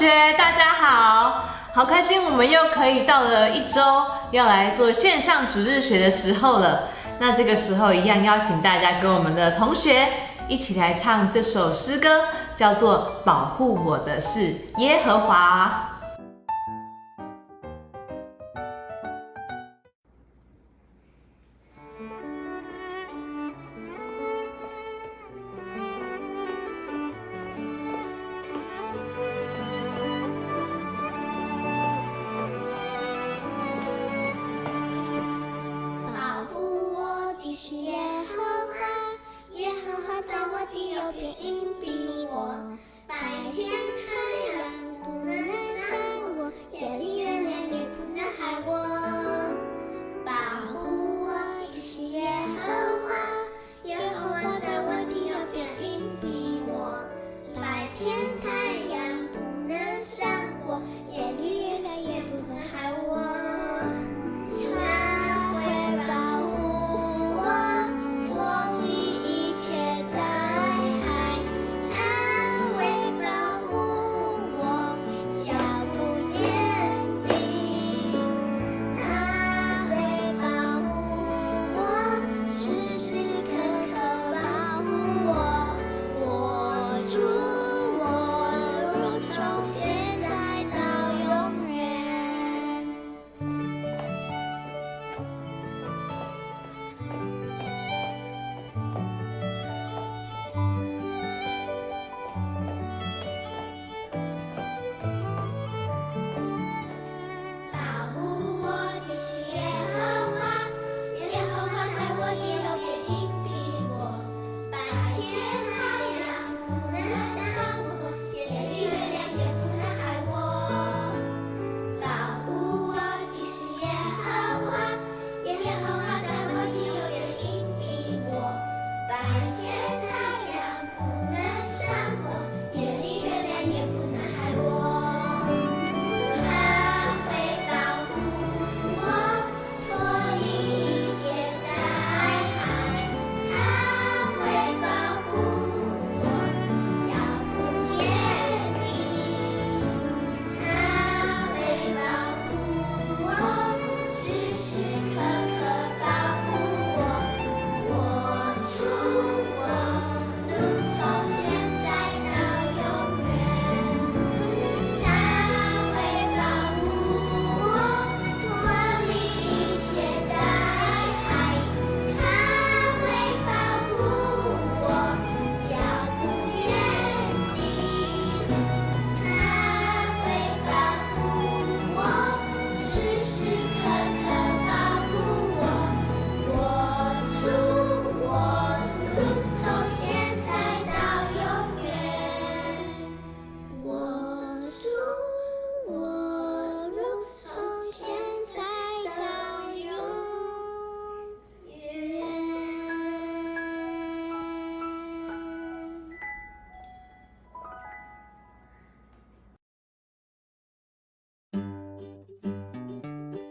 学，大家好，好开心，我们又可以到了一周要来做线上主日学的时候了。那这个时候一样邀请大家跟我们的同学一起来唱这首诗歌，叫做《保护我的是耶和华》。是耶和华，耶和华在我的右边荫庇我。白天太阳不能伤我，夜里月亮也不能害我。保护我的是耶和华，耶和华在我的右边荫庇我。白天太阳不能伤我，夜里月亮也不能害我。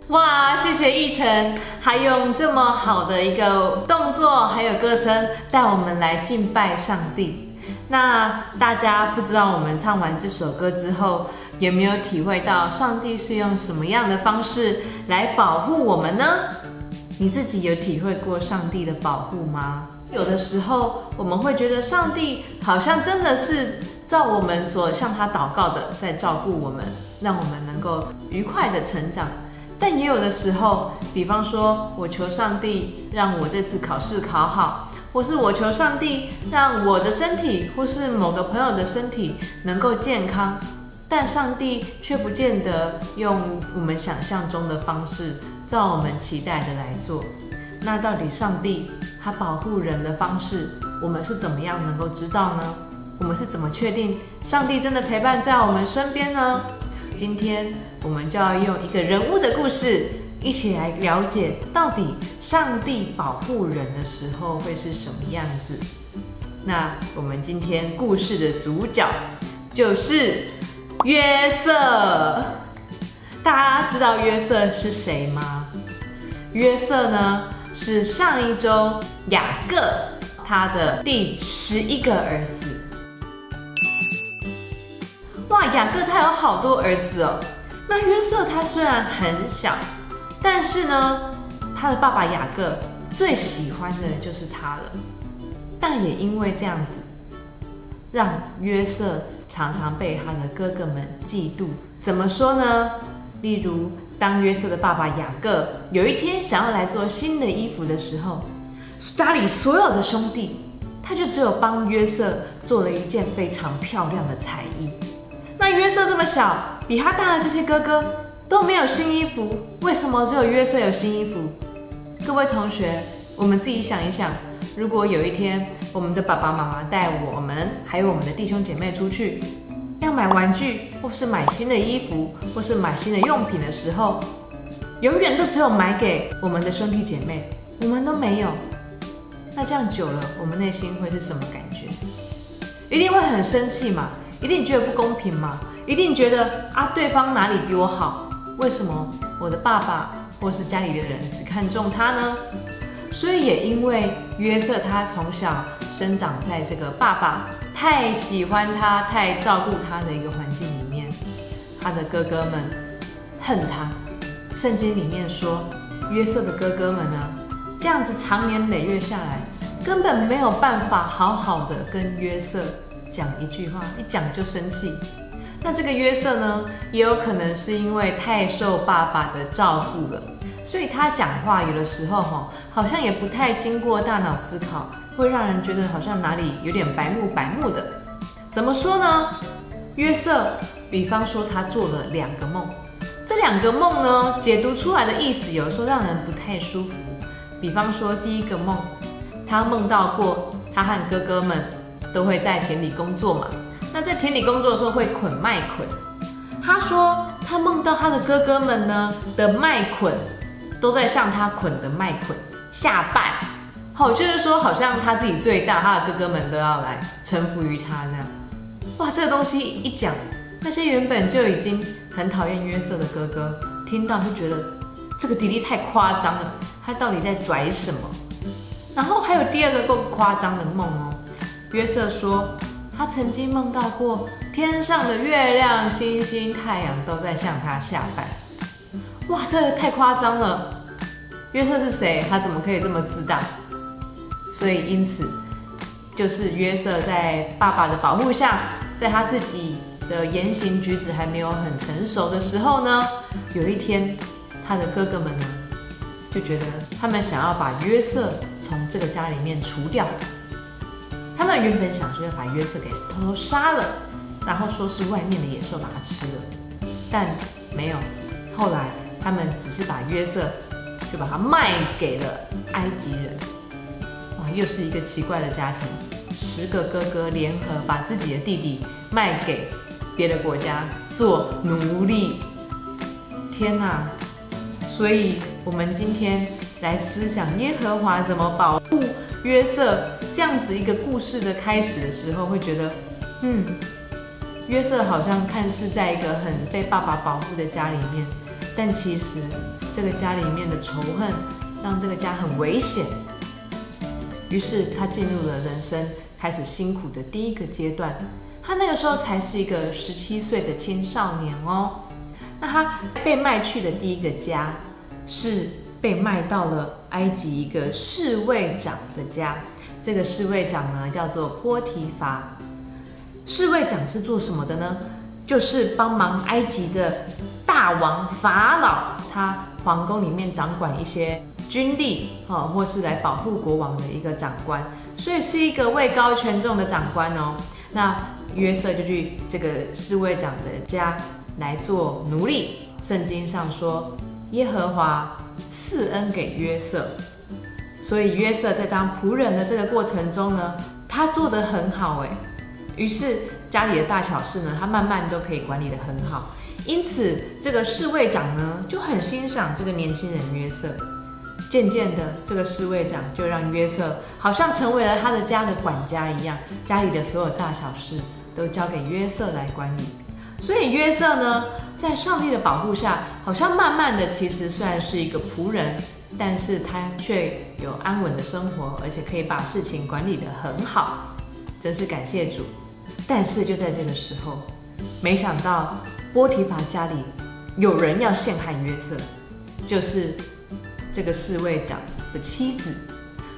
哇，谢谢奕晨，还用这么好的一个动作，还有歌声带我们来敬拜上帝。那大家不知道我们唱完这首歌之后，有没有体会到上帝是用什么样的方式来保护我们呢？你自己有体会过上帝的保护吗？有的时候我们会觉得上帝好像真的是照我们所向他祷告的在照顾我们，让我们能够愉快的成长。但也有的时候，比方说我求上帝让我这次考试考好，或是我求上帝让我的身体或是某个朋友的身体能够健康，但上帝却不见得用我们想象中的方式照我们期待的来做。那到底上帝他保护人的方式，我们是怎么样能够知道呢？我们是怎么确定上帝真的陪伴在我们身边呢？今天我们就要用一个人物的故事，一起来了解到底上帝保护人的时候会是什么样子。那我们今天故事的主角就是约瑟。大家知道约瑟是谁吗？约瑟呢，是上一周雅各他的第11个儿子。哇，哇，雅各他有好多儿子哦。那约瑟他虽然很小，但是呢，他的爸爸雅各最喜欢的就是他了。但也因为这样子，让约瑟常常被他的哥哥们嫉妒。怎么说呢？例如，当约瑟的爸爸雅各有一天想要来做新的衣服的时候，家里所有的兄弟，他就只有帮约瑟做了一件非常漂亮的彩衣。那约瑟这么小，比他大的这些哥哥都没有新衣服，为什么只有约瑟有新衣服？各位同学，我们自己想一想，如果有一天我们的爸爸妈妈带我们还有我们的弟兄姐妹出去，要买玩具，或是买新的衣服，或是买新的用品的时候，永远都只有买给我们的兄弟姐妹，我们都没有。那这样久了，我们内心会是什么感觉？一定会很生气嘛，一定觉得不公平嘛，一定觉得啊，对方哪里比我好？为什么我的爸爸或是家里的人只看重他呢？所以也因为约瑟他从小生长在这个爸爸太喜欢他、太照顾他的一个环境里面，他的哥哥们恨他。圣经里面说，约瑟的哥哥们呢，这样子长年累月下来，根本没有办法好好的跟约瑟讲一句话，一讲就生气。那这个约瑟呢，也有可能是因为太受爸爸的照顾了，所以他讲话有的时候好像也不太经过大脑思考，会让人觉得好像哪里有点白目的。怎么说呢？约瑟，比方说他做了2个梦，这2个梦呢，解读出来的意思有的时候让人不太舒服。比方说第1个梦，他梦到过他和哥哥们都会在田里工作嘛。那在田里工作的时候会捆麦捆，他说他梦到他的哥哥们呢的麦捆都在向他捆的麦捆下拜，就是说好像他自己最大，他的哥哥们都要来臣服于他那样。哇，这个东西一讲，那些原本就已经很讨厌约瑟的哥哥，听到就觉得这个弟弟太夸张了，他到底在拽什么？然后还有第2个更夸张的梦哦，约瑟说他曾经梦到过天上的月亮、星星、太阳都在向他下拜。哇，这个太夸张了！约瑟是谁？他怎么可以这么自大？所以因此，就是约瑟在爸爸的保护下，在他自己的言行举止还没有很成熟的时候呢，有一天，他的哥哥们呢，就觉得他们想要把约瑟从这个家里面除掉。他们原本想说要把约瑟给偷偷杀了，然后说是外面的野兽把他吃了，但没有。后来他们只是把约瑟就把他卖给了埃及人。哇，又是一个奇怪的家庭，10个哥哥联合把自己的弟弟卖给别的国家做奴隶。天哪！所以我们今天来思想耶和华怎么保护约瑟这样子一个故事的开始的时候，会觉得，约瑟好像看似在一个很被爸爸保护的家里面，但其实这个家里面的仇恨让这个家很危险。于是他进入了人生开始辛苦的第1个阶段，他那个时候才是一个17岁的青少年哦。那他被卖去的第1个家是被卖到了埃及一个侍卫长的家。这个侍卫长呢叫做波提乏。侍卫长是做什么的呢？就是帮忙埃及的大王法老，他皇宫里面掌管一些军力或是来保护国王的一个长官，所以是一个位高权重的长官哦。那约瑟就去这个侍卫长的家来做奴隶。圣经上说，耶和华赐恩给约瑟，所以约瑟在当仆人的这个过程中呢，他做得很好哎。于是家里的大小事呢，他慢慢都可以管理得很好。因此这个侍卫长呢就很欣赏这个年轻人约瑟。渐渐的，这个侍卫长就让约瑟好像成为了他的家的管家一样，家里的所有大小事都交给约瑟来管理。所以约瑟呢，在上帝的保护下，好像慢慢的，其实虽然是一个仆人，但是他却有安稳的生活，而且可以把事情管理得很好，真是感谢主。但是就在这个时候，没想到波提乏家里有人要陷害约瑟，就是这个侍卫长的妻子。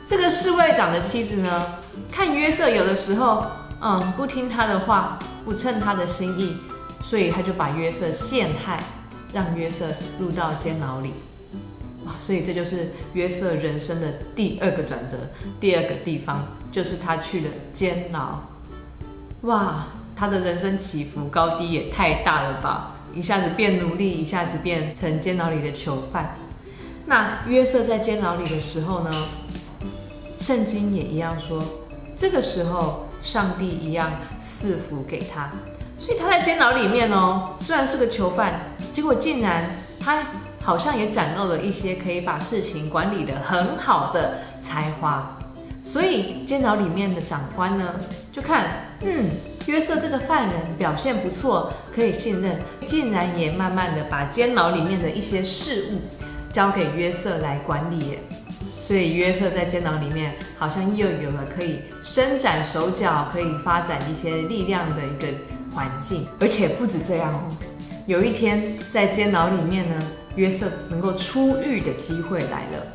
这个侍卫长的妻子呢，看约瑟有的时候不听他的话，不称他的心意，所以他就把约瑟陷害，让约瑟入到监牢里。所以这就是约瑟人生的第二个转折，第二个地方就是他去了监牢。哇，他的人生起伏高低也太大了吧！一下子变奴隶，一下子变成监牢里的囚犯。那约瑟在监牢里的时候呢，圣经也一样说，这个时候上帝一样赐福给他。所以他在监牢里面虽然是个囚犯，结果竟然他好像也展露了一些可以把事情管理得很好的才华。所以监牢里面的长官呢，就看约瑟这个犯人表现不错，可以信任，竟然也慢慢的把监牢里面的一些事务交给约瑟来管理耶。所以约瑟在监牢里面好像又有了可以伸展手脚，可以发展一些力量的一个环境。而且不止这样有一天在监牢里面呢，约瑟能够出狱的机会来了。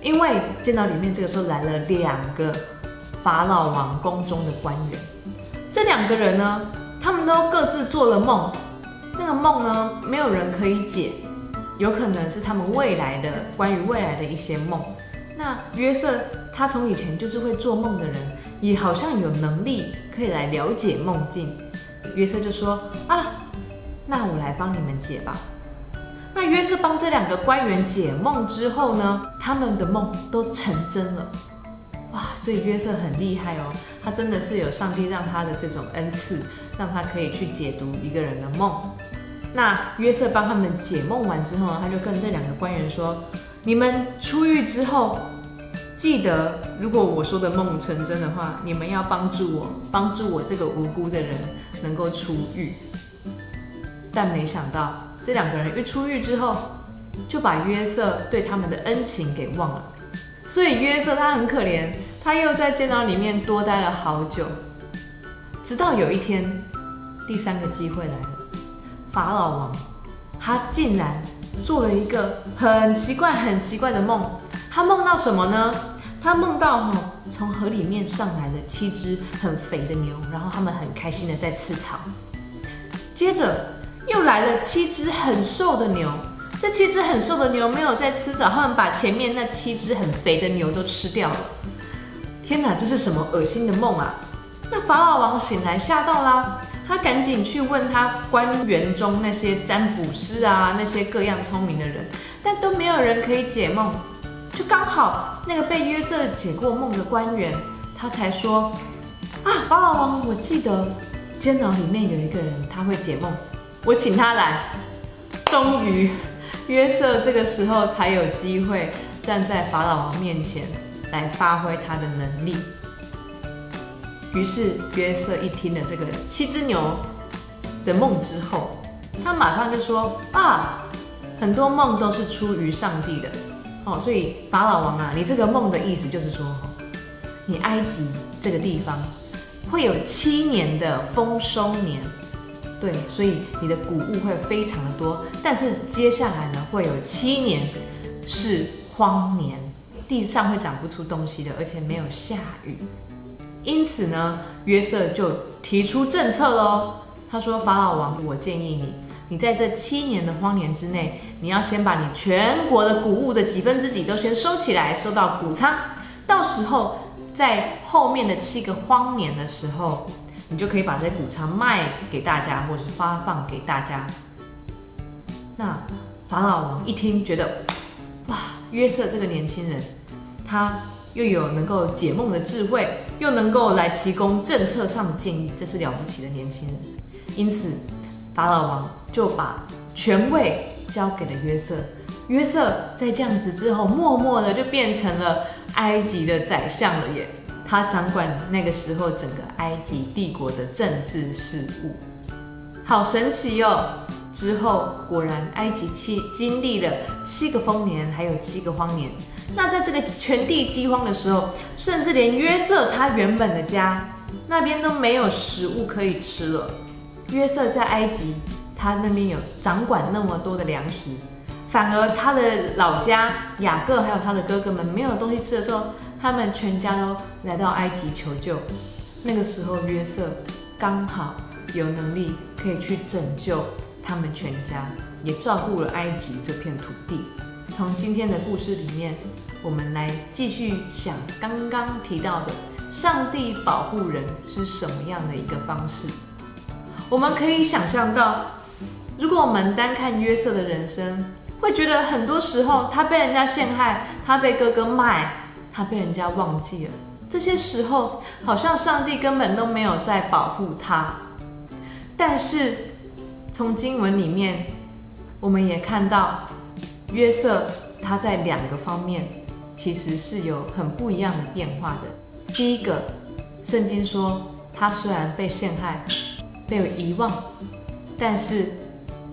因为监牢里面这个时候来了2个法老王宫中的官员，这2个人呢，他们都各自做了梦，那个梦呢，没有人可以解，有可能是他们关于未来的一些梦。那约瑟他从以前就是会做梦的人，也好像有能力可以来了解梦境。约瑟就说那我来帮你们解吧。那约瑟帮这2个官员解梦之后呢，他们的梦都成真了。所以约瑟很厉害他真的是有上帝让他的这种恩赐，让他可以去解读一个人的梦。那约瑟帮他们解梦完之后呢，他就跟这2个官员说，你们出狱之后，记得如果我说的梦成真的话，你们要帮助我这个无辜的人能够出狱。但没想到这2个人一出狱之后，就把约瑟对他们的恩情给忘了。所以约瑟他很可怜，他又在监牢里面多待了好久。直到有一天，第3个机会来了，法老王他竟然做了一个很奇怪的梦。他梦到什么呢？他梦到从河里面上来了7只很肥的牛，然后他们很开心的在吃草。接着又来了7只很瘦的牛，这7只很瘦的牛没有在吃草，他们把前面那7只很肥的牛都吃掉了。天哪，这是什么恶心的梦啊！那法老王醒来吓到啦，他赶紧去问他官员中那些占卜师那些各样聪明的人，但都没有人可以解梦。就刚好那个被约瑟解过梦的官员，他才说法老王，我记得监牢里面有一个人他会解梦，我请他来。终于约瑟这个时候才有机会站在法老王面前来发挥他的能力。于是约瑟一听了这个7只牛的梦之后，他马上就说很多梦都是出于上帝的所以法老王你这个梦的意思就是说你埃及这个地方会有7年的丰收年，对，所以你的谷物会非常的多，但是接下来呢，会有7年是荒年，地上会长不出东西的，而且没有下雨。因此呢，约瑟就提出政策咯。他说：“法老王，我建议你在这7年的荒年之内，你要先把你全国的谷物的几分之几都先收起来，收到谷仓。到时候在后面的7个荒年的时候，你就可以把这谷仓卖给大家，或是发放给大家。”那法老王一听，觉得约瑟这个年轻人，他又有能够解梦的智慧，又能够来提供政策上的建议，这是了不起的年轻人。因此，法老王就把权位交给了约瑟。约瑟在这样子之后，默默的就变成了埃及的宰相了耶。他掌管那个时候整个埃及帝国的政治事务，好神奇哦！之后果然，埃及经历了7个丰年，还有7个荒年。那在这个全地饥荒的时候，甚至连约瑟他原本的家那边都没有食物可以吃了。约瑟在埃及，他那边有掌管那么多的粮食，反而他的老家雅各还有他的哥哥们没有东西吃的时候，他们全家都来到埃及求救。那个时候约瑟刚好有能力可以去拯救他们全家，也照顾了埃及这片土地。从今天的故事里面，我们来继续想刚刚提到的上帝保护人是什么样的一个方式。我们可以想象到，如果我们单看约瑟的人生，会觉得很多时候他被人家陷害，他被哥哥卖，他被人家忘记了。这些时候好像上帝根本都没有在保护他。但是从经文里面，我们也看到约瑟他在2个方面其实是有很不一样的变化的。第一个，圣经说他虽然被陷害，被遗忘，但是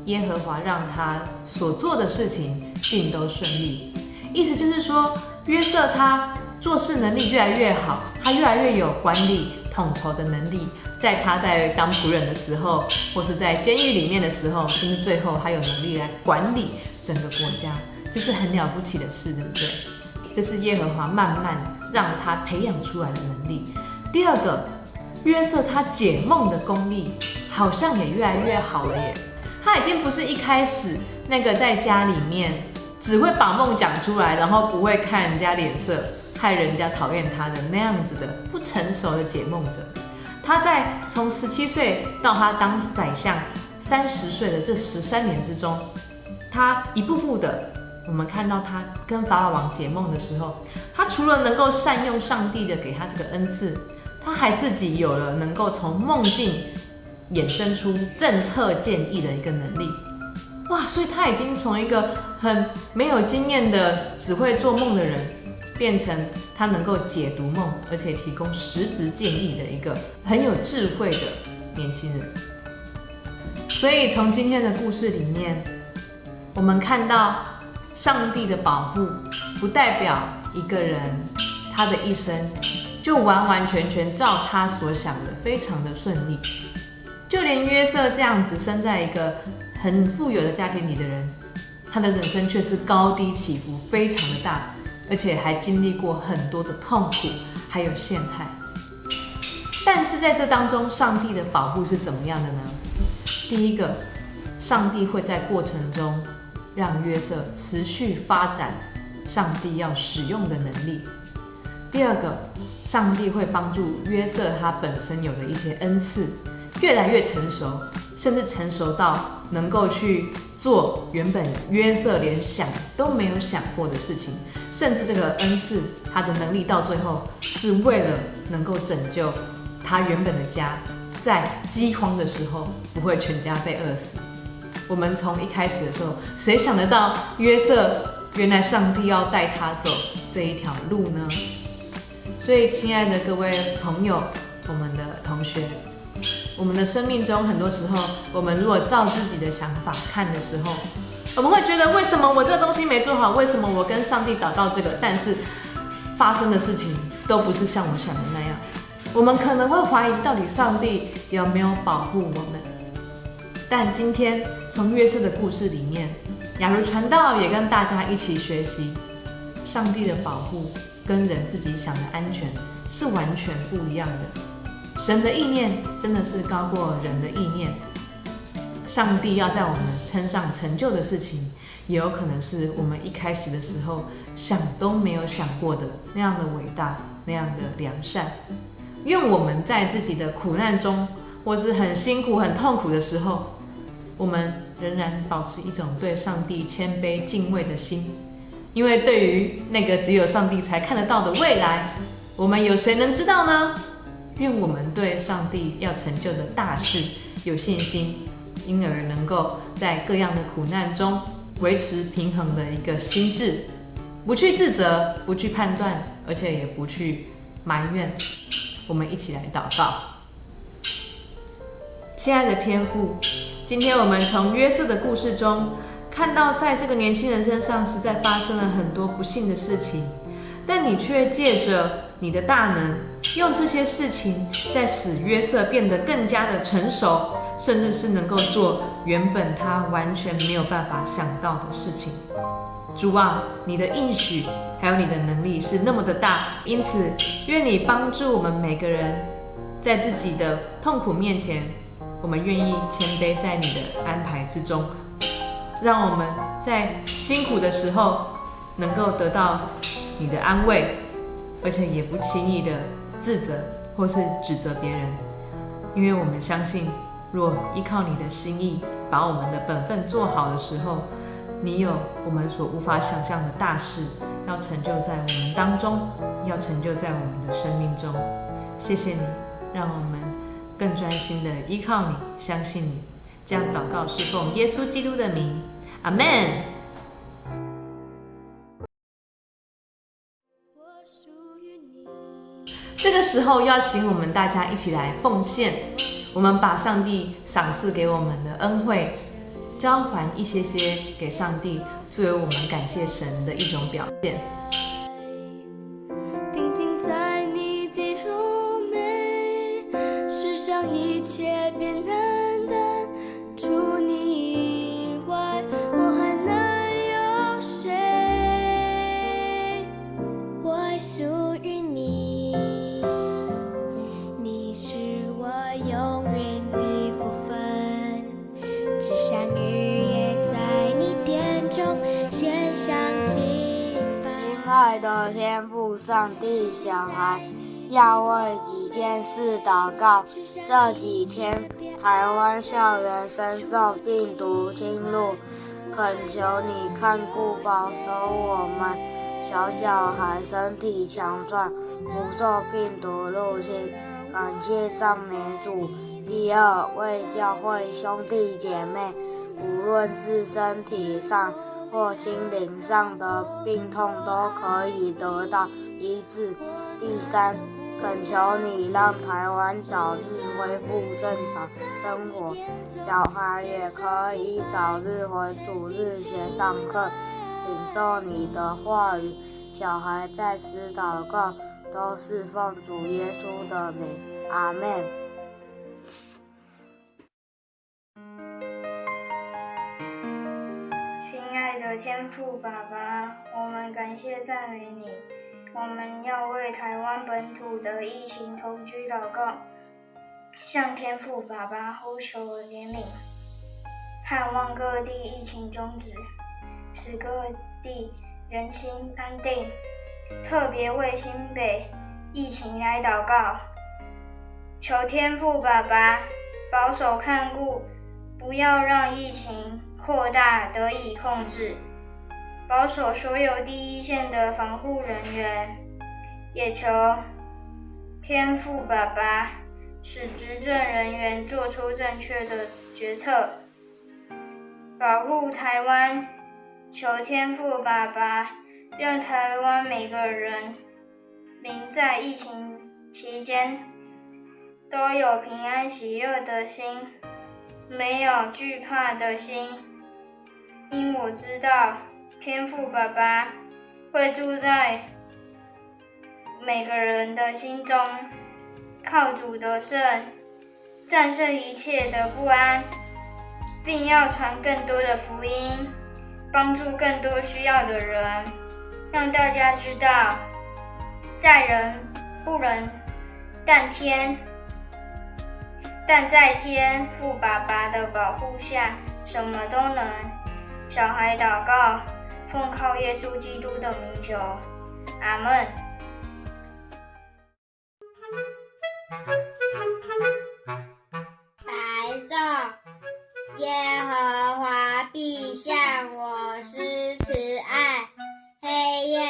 耶和华让他所做的事情尽都顺利。意思就是说，约瑟他做事能力越来越好，他越来越有管理统筹的能力。在他在当仆人的时候，或是在监狱里面的时候，甚至最后他有能力来管理整个国家，这是很了不起的事，对不对？这是耶和华慢慢让他培养出来的能力。第二个，约瑟他解梦的功力好像也越来越好了耶。他已经不是一开始那个在家里面只会把梦讲出来，然后不会看人家脸色，害人家讨厌他的那样子的不成熟的解梦者。他在从17岁到他当宰相30岁的这13年之中，他一步步的，我们看到他跟法老王解梦的时候，他除了能够善用上帝的给他这个恩赐，他还自己有了能够从梦境衍生出政策建议的一个能力。哇，所以他已经从一个很没有经验的只会做梦的人，变成他能够解读梦，而且提供实质建议的一个很有智慧的年轻人。所以从今天的故事里面，我们看到上帝的保护不代表一个人他的一生就完完全全照他所想的非常的顺利。就连约瑟这样子生在一个很富有的家庭里的人，他的人生却是高低起伏非常的大，而且还经历过很多的痛苦还有陷害。但是在这当中，上帝的保护是怎么样的呢？第一个，上帝会在过程中让约瑟持续发展上帝要使用的能力。第二个，上帝会帮助约瑟他本身有的一些恩赐越来越成熟，甚至成熟到能够去做原本约瑟连想都没有想过的事情，甚至这个恩赐他的能力到最后是为了能够拯救他原本的家，在饥荒的时候不会全家被饿死。我们从一开始的时候，谁想得到约瑟原来上帝要带他走这一条路呢？所以亲爱的各位朋友，我们的同学，我们的生命中很多时候，我们如果照自己的想法看的时候，我们会觉得为什么我这个东西没做好，为什么我跟上帝祷告这个，但是发生的事情都不是像我想的那样。我们可能会怀疑到底上帝有没有保护我们。但今天从约瑟的故事里面，雅茹传道也跟大家一起学习，上帝的保护跟人自己想的安全是完全不一样的。神的意念真的是高过人的意念。上帝要在我们身上成就的事情，也有可能是我们一开始的时候想都没有想过的那样的伟大，那样的良善。愿我们在自己的苦难中，或是很辛苦很痛苦的时候，我们仍然保持一种对上帝谦卑敬畏的心。因为对于那个只有上帝才看得到的未来，我们有谁能知道呢？愿我们对上帝要成就的大事有信心，因而能够在各样的苦难中维持平衡的一个心智，不去自责，不去判断，而且也不去埋怨。我们一起来祷告。亲爱的天父，今天我们从约瑟的故事中看到，在这个年轻人身上实在发生了很多不幸的事情，但你却借着你的大能，用这些事情在使约瑟变得更加的成熟，甚至是能够做原本他完全没有办法想到的事情。主啊，你的应许还有你的能力是那么的大，因此愿你帮助我们每个人，在自己的痛苦面前，我们愿意谦卑在你的安排之中，让我们在辛苦的时候能够得到你的安慰，而且也不轻易的自责或是指责别人，因为我们相信，若依靠你的心意，把我们的本分做好的时候，你有我们所无法想象的大事要成就在我们当中，要成就在我们的生命中。谢谢你，让我们更专心的依靠你，相信你。这样祷告是奉耶稣基督的名，阿们。这个时候要请我们大家一起来奉献，我们把上帝赏赐给我们的恩惠交还一些些给上帝，作为我们感谢神的一种表现。定睛在你的柔美，世上一切变难淡，除你以外，我还能有谁？我属于你，你是我永远的福分，只想日夜在你殿中献上敬拜。亲爱的天父上帝，小孩要为几件事祷告。这几天台湾校园深受病毒侵入，恳求你看顾保守我们小孩身体强壮，不受病毒入侵。感谢赞美主。第二，为教会兄弟姐妹，无论是身体上或心灵上的病痛都可以得到医治。第三，恳求你让台湾早日恢复正常生活，小孩也可以早日回主日学上课，领受你的话语。小孩在此祷告，都是奉主耶稣的名，阿们。亲爱的天父爸爸，我们感谢赞美你。我们要为台湾本土的疫情同居祷告，向天父爸爸呼求怜悯，盼望各地疫情终止，使各地人心安定。特别为新北疫情来祷告，求天父爸爸保守看顾，不要让疫情扩大，得以控制，保守所有第一线的防护人员，也求天父爸爸使执政人员做出正确的决策，保护台湾。求天父爸爸让台湾每个人民在疫情期间都有平安喜乐的心，没有惧怕的心，因我知道天父爸爸会住在每个人的心中，靠主得胜，战胜一切的不安，并要传更多的福音，帮助更多需要的人，让大家知道，在人不能，但在天父爸爸的保护下，什么都能。小孩祷告，奉靠耶稣基督的名求，阿们。白昼，耶和华必向我施慈爱；黑夜，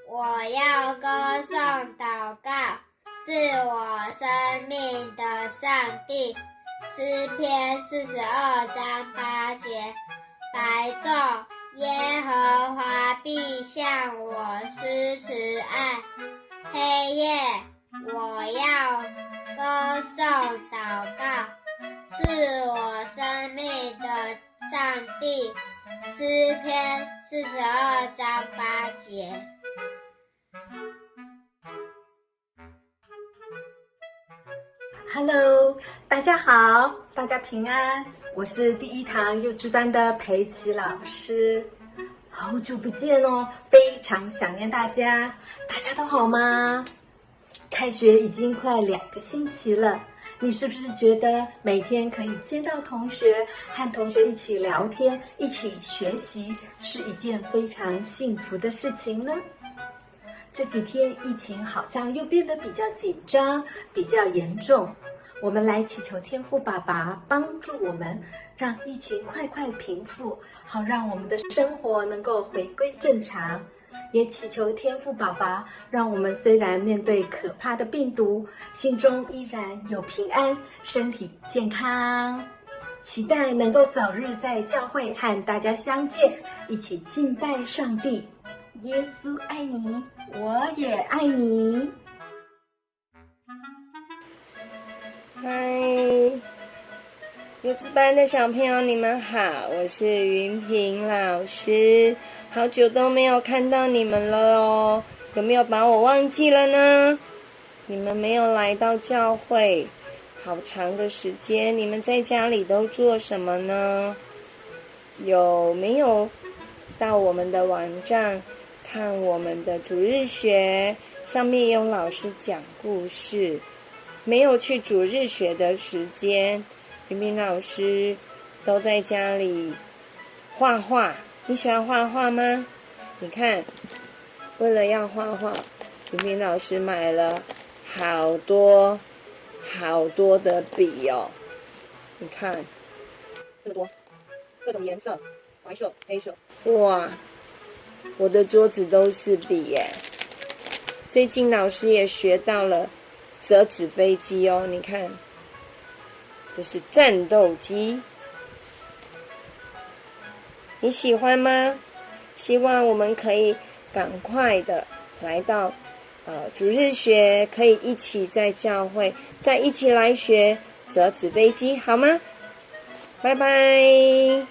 我要歌颂祷告，是我生命的上帝。诗篇42章8节。白昼，耶和华必向我施慈爱；黑夜，我要歌颂祷告，是我生命的上帝。诗篇42章8节。Hello， 大家好，大家平安。我是第一堂幼稚班的裴琪老师，好久不见哦，非常想念大家。大家都好吗？开学已经快2个星期了，你是不是觉得每天可以见到同学，和同学一起聊天，一起学习，是一件非常幸福的事情呢？这几天疫情好像又变得比较紧张，比较严重。我们来祈求天父爸爸帮助我们，让疫情快快平复，好让我们的生活能够回归正常。也祈求天父爸爸，让我们虽然面对可怕的病毒，心中依然有平安，身体健康。期待能够早日在教会和大家相见，一起敬拜上帝。耶稣爱你，我也爱你。嗨，幼稚班的小朋友，你们好，我是云萍老师，好久都没有看到你们了哦，有没有把我忘记了呢？你们没有来到教会，好长的时间，你们在家里都做什么呢？有没有到我们的网站看我们的主日学，上面有老师讲故事？没有去主日学的时间，云萍老师都在家里画画。你喜欢画画吗？你看，为了要画画，云萍老师买了好多的笔哦。你看，这么多，各种颜色，白色、黑色。哇，我的桌子都是笔耶。最近老师也学到了折纸飞机哦，你看，这是战斗机，你喜欢吗？希望我们可以赶快的来到主日学，可以一起在教会再一起来学折纸飞机，好吗？拜拜。